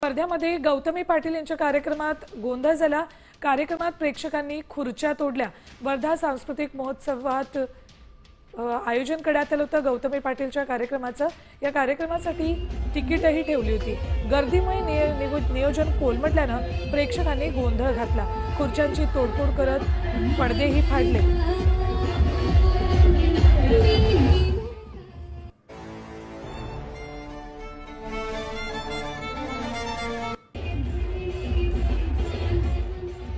वर्ध्यामध्ये गौतमी पाटील यांच्या कार्यक्रमात गोंधळ झाला। कार्यक्रमात प्रेक्षकांनी खुर्च्या तोडल्या। वर्धा सांस्कृतिक महोत्सवात आयोजन करण्यात आलं होतं गौतमी पाटीलच्या कार्यक्रमाचं। या कार्यक्रमासाठी तिकीटही ठेवली होती। गर्दीमुळे नियोजन कोलमडल्यानं प्रेक्षकांनी गोंधळ घातला। खुर्च्यांची तोडफोड करत पडदेही फाडले।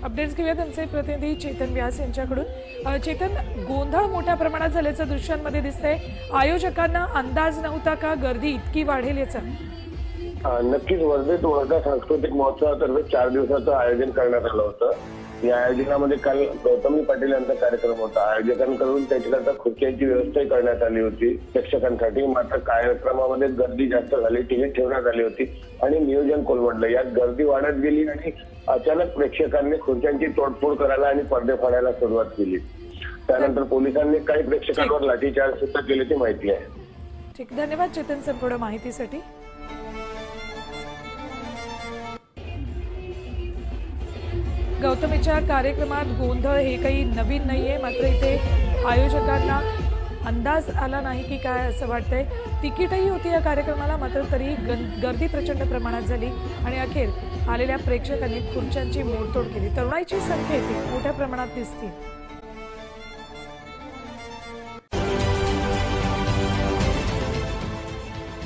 अपडेट्स घेऊयात आमचे प्रतिनिधी चेतन व्यास यांच्याकडून। चेतन, गोंधळ मोठ्या प्रमाणात झाल्याचं दृश्यांमध्ये दिसतंय। आयोजकांना अंदाज नव्हता का गर्दी इतकी वाढेल याचा? नक्कीच वर्धेत वर्धा सांस्कृतिक महोत्सवातर्फे 4 दिवसाचं आयोजन करण्यात आलं होतं। या आयोजनामध्ये काल गौतमी पाटील यांचा कार्यक्रम होता। आयोजकांकडून त्याच्याकरता खुर्च्यांची व्यवस्था करण्यात आली होती प्रेक्षकांसाठी। मात्र कार्यक्रमामध्ये गर्दी जास्त झाली, तिकीट ठेवण्यात आली होती आणि नियोजन कोलमडलं। यात गर्दी वाढत गेली आणि अचानक प्रेक्षकांनी खुर्च्यांची तोडफोड करायला आणि पडदे फाडायला सुरुवात केली। त्यानंतर पोलिसांनी काही प्रेक्षकांवर लाठीचार्ज सुद्धा केल्याची माहिती आहे। ठीक, धन्यवाद चेतन संपूर्ण माहितीसाठी। गौतमीच्या कार्यक्रमात गोंधळ हे काही नवीन नाहीये, मात्र इथे आयोजकांना अंदाज आला नाही की काय असं वाटतंय। तिकीटही होती या कार्यक्रमाला, मात्र तरी गर्दी प्रचंड प्रमाणात झाली आणि अखेर आलेल्या प्रेक्षकांनी खुर्च्यांची मोडतोड केली। तरुणाईची संख्या इथे मोठ्या प्रमाणात दिसते।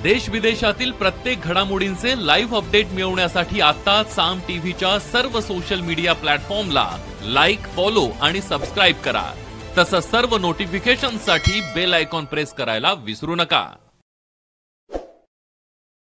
देश विदेशातील प्रत्येक घडामोडींचे लाईव्ह अपडेट मिळवण्यासाठी आता साम टीव्हीच्या सर्व सोशल मीडिया प्लॅटफॉर्मला लाईक, फॉलो आणि सबस्क्राईब करा। तसंच सर्व नोटिफिकेशनसाठी बेल आयकॉन प्रेस करायला विसरू नका।